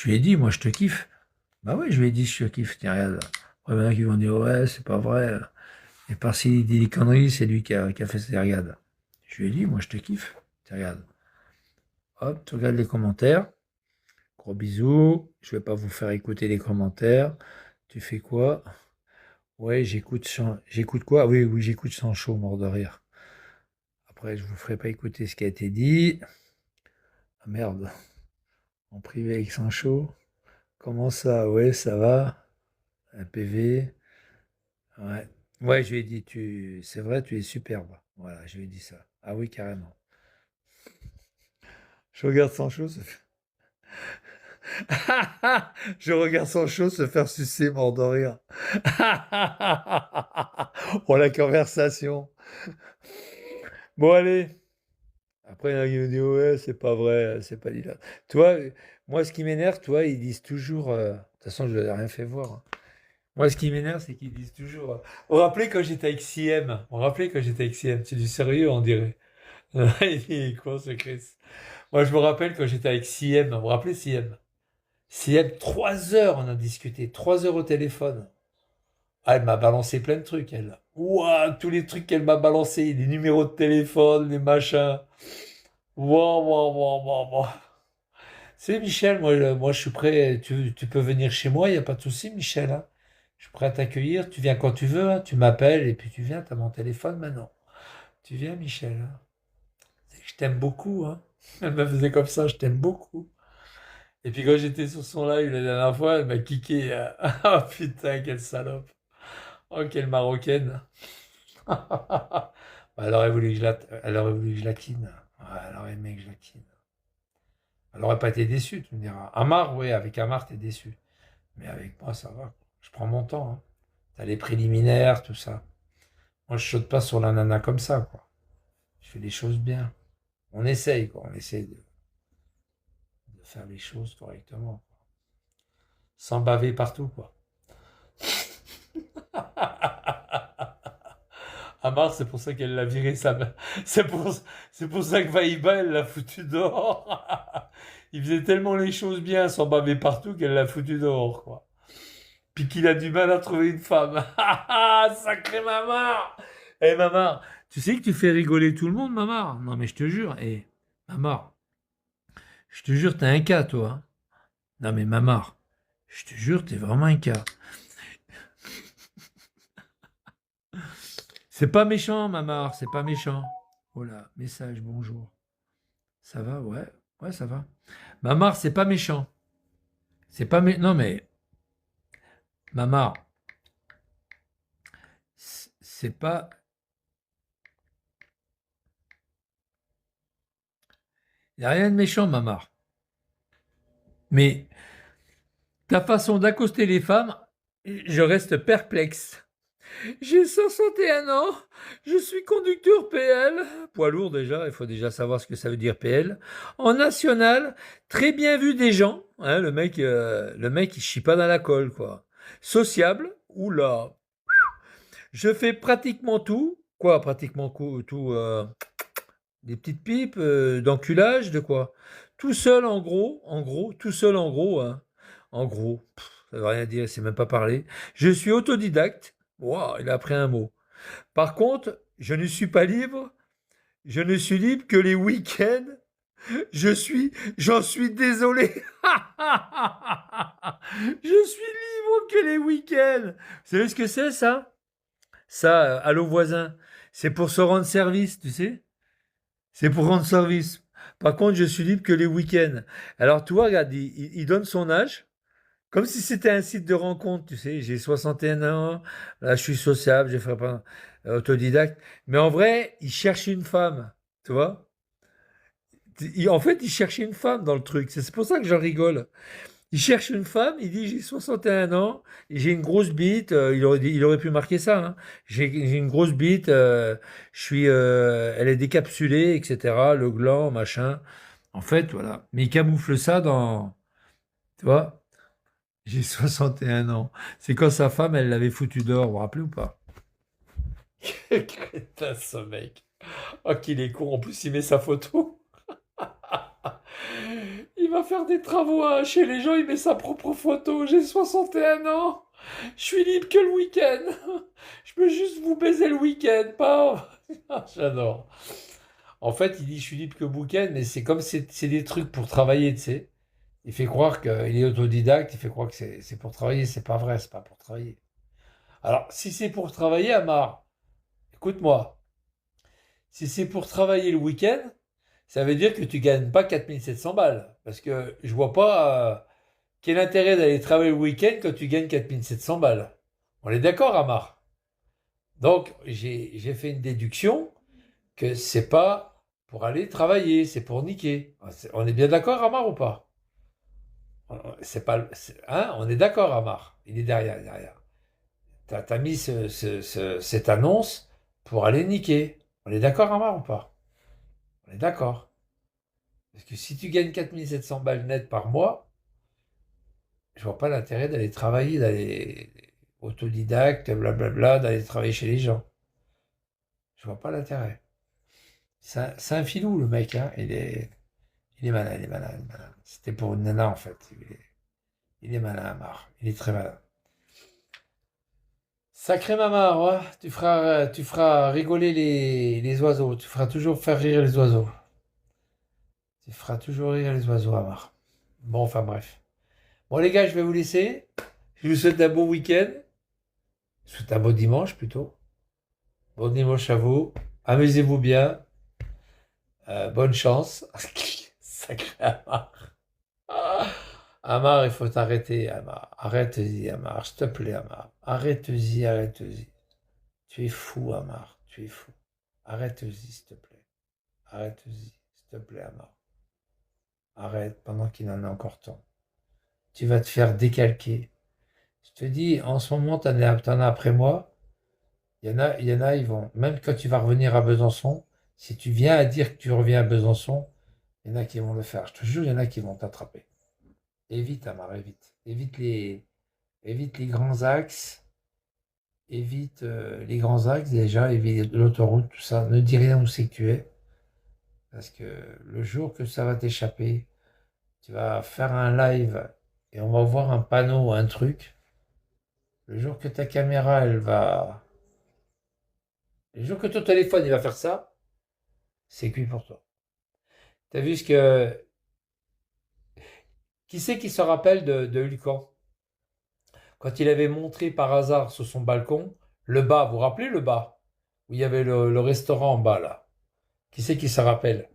Je lui ai dit, moi, je te kiffe. Bah ouais, je lui ai dit, je te kiffe. Tiens, regarde. Après, maintenant qu'ils vont dire, ouais, c'est pas vrai. Et par s'il dit des conneries, c'est lui qui a fait ça. Regarde. Je lui ai dit, moi, je te kiffe. Tiens, regarde. Hop, tu regardes les commentaires. Gros bisous. Je vais pas vous faire écouter les commentaires. Tu fais quoi? Ouais, j'écoute quoi? Oui, oui, j'écoute Sancho, mort de rire. Après, je vous ferai pas écouter ce qui a été dit. Ah merde, en privé avec Sancho. Comment ça? Ouais, ça va. Un PV. Ouais. Ouais, je lui ai dit, c'est vrai, tu es superbe. Voilà, je lui ai dit ça. Ah oui, carrément. Je regarde Sancho se faire... Je regarde Sancho se faire sucer, mort de rire. Oh, la conversation. Bon, allez. Après, il y en a qui me disent, ouais, c'est pas vrai, c'est pas dit là. Toi, moi, ce qui m'énerve, toi, ils disent toujours. De toute façon, je n'ai rien fait voir, hein. Moi, ce qui m'énerve, c'est qu'ils disent toujours. Vous vous rappelez quand j'étais avec CM? Vous vous rappelez quand j'étais avec CM? C'est du sérieux, on dirait. Il est con, ce Chris. Moi, je me rappelle quand j'étais avec CM. Vous vous rappelez CM? CM, 3 heures, on a discuté. 3 heures au téléphone. Ah, elle m'a balancé plein de trucs, elle. Ouah, tous les trucs qu'elle m'a balancé, les numéros de téléphone, les machins. Wow, wow, wow, wow, wow. C'est Michel, moi je suis prêt. Tu peux venir chez moi, il n'y a pas de souci, Michel, hein. Je suis prêt à t'accueillir. Tu viens quand tu veux, hein. Tu m'appelles et puis tu viens. Tu as mon téléphone maintenant. Tu viens, Michel, hein. C'est que je t'aime beaucoup, hein. Elle me faisait comme ça, je t'aime beaucoup. Et puis quand j'étais sur son live la dernière fois, elle m'a kické. Ah putain, quelle salope. Oh, quelle marocaine. Bah, elle aurait voulu que je la quitte. Ouais, elle aurait aimé que je la quitte. Elle n'aurait pas été déçue, tu me diras. Amar, oui, avec Amar, t'es déçu. Mais avec moi, ça va. Je prends mon temps, hein. T'as les préliminaires, tout ça. Moi, je saute pas sur la nana comme ça, quoi. Je fais les choses bien. On essaye, quoi. On essaye de faire les choses correctement, quoi. Sans baver partout, quoi. Amar, c'est pour ça qu'elle l'a viré sa mère. C'est pour ça que Vaïba, elle l'a foutu dehors. Il faisait tellement les choses bien sans baver partout qu'elle l'a foutu dehors, quoi. Puis qu'il a du mal à trouver une femme. Sacré Mamar! Eh Mamar, tu sais que tu fais rigoler tout le monde, Mamar? Non mais je te jure, Mamar, je te jure, t'es un cas, toi, hein. Non mais Mamar, je te jure, t'es vraiment un cas. C'est pas méchant, Mamar, c'est pas méchant. Voilà, message, bonjour. Ça va, ouais, ouais, ça va. Mamar, c'est pas méchant. C'est pas Non mais, Mamar, c'est pas... Y a rien de méchant, Mamar. Mais ta façon d'accoster les femmes, je reste perplexe. J'ai 61 ans, je suis conducteur PL, poids lourd déjà, il faut déjà savoir ce que ça veut dire PL, en national, très bien vu des gens, hein, le mec il chie pas dans la colle, quoi. Sociable, oula, je fais pratiquement tout, quoi, pratiquement tout, des petites pipes, d'enculage, de quoi. Tout seul en gros, tout seul en gros, hein. En gros, ça veut rien dire, c'est même pas parler. Je suis autodidacte. Waouh, il a appris un mot. Par contre, je ne suis pas libre. Je ne suis libre que les week-ends. J'en suis désolé. Je suis libre que les week-ends. Vous savez ce que c'est, ça? Ça, allô voisin, c'est pour se rendre service, tu sais? C'est pour rendre service. Par contre, je suis libre que les week-ends. Alors, tu vois, regarde, il donne son âge, comme si c'était un site de rencontre, tu sais. J'ai 61 ans, là, je suis sociable, je ferai pas autodidacte. Mais en vrai, il cherche une femme, tu vois. En fait, il cherchait une femme dans le truc. C'est pour ça que j'en rigole. Il cherche une femme, il dit j'ai 61 ans, j'ai une grosse bite, il aurait pu marquer ça, hein. J'ai une grosse bite, elle est décapsulée, etc. Le gland, machin. En fait, voilà. Mais il camoufle ça dans, tu vois, j'ai 61 ans. C'est quand sa femme, elle l'avait foutu dehors, vous vous rappelez ou pas? Quel crétin ce mec. Oh qu'il est con, en plus il met sa photo. Il va faire des travaux chez les gens, il met sa propre photo. J'ai 61 ans. Je suis libre que le week-end. Je peux juste vous baiser le week-end, pas. J'adore. En fait, il dit je suis libre que le week-end, mais c'est comme c'est des trucs pour travailler, tu sais. Il fait croire qu'il est autodidacte, il fait croire que c'est pour travailler. C'est pas vrai, c'est pas pour travailler. Alors, si c'est pour travailler, Amar, écoute-moi. Si c'est pour travailler le week-end, ça veut dire que tu gagnes pas 4 700 balles. Parce que je vois pas quel intérêt d'aller travailler le week-end quand tu gagnes 4 700 balles. On est d'accord, Amar? Donc, j'ai fait une déduction que c'est pas pour aller travailler, c'est pour niquer. On est bien d'accord, Amar, ou pas? C'est pas, hein, on est d'accord, Amar. Il est derrière. T'as mis cette annonce pour aller niquer. On est d'accord, Amar, ou pas? On est d'accord. Parce que si tu gagnes 4 700 balles net par mois, je vois pas l'intérêt d'aller travailler, d'aller autodidacte, blablabla, d'aller travailler chez les gens. Je vois pas l'intérêt. C'est un filou, le mec, hein. Il est malin, il est malin, il est malin. C'était pour une nana, en fait. Il est malin, Amar. Il est très malin. Sacré Mamar, ouais. Tu feras rigoler les oiseaux. Tu feras toujours faire rire les oiseaux. Tu feras toujours rire les oiseaux, Amar. Bon, enfin bref. Bon, les gars, je vais vous laisser. Je vous souhaite un bon week-end. Je vous souhaite un bon dimanche, plutôt. Bon dimanche à vous. Amusez-vous bien. Bonne chance. Sacré Amar. Ah, Amar, il faut t'arrêter, Amar. Arrête-y, Amar. S'il te plaît, Amar. Arrête-y, arrête-y. Tu es fou, Amar. Tu es fou. Arrête-y, s'il te plaît. Arrête-y, s'il te plaît, Amar. Arrête pendant qu'il en est encore temps. Tu vas te faire décalquer. Je te dis, en ce moment, t'en as après moi. Il y en a, ils vont. Même quand tu vas revenir à Besançon, si tu viens à dire que tu reviens à Besançon, il y en a qui vont le faire. Je te jure, il y en a qui vont t'attraper. Évite, Amar, évite. Évite les grands axes. Évite les grands axes déjà, évite l'autoroute, tout ça. Ne dis rien où c'est que tu es. Parce que le jour que ça va t'échapper, tu vas faire un live et on va voir un panneau ou un truc. Le jour que ta caméra, elle va. Le jour que ton téléphone, il va faire ça, c'est cuit pour toi. T'as vu ce que. Qui c'est qui se rappelle de Hulkan? Quand il avait montré par hasard sur son balcon, le bas, vous vous rappelez le bas? Où il y avait le restaurant en bas, là. Qui c'est qui se rappelle?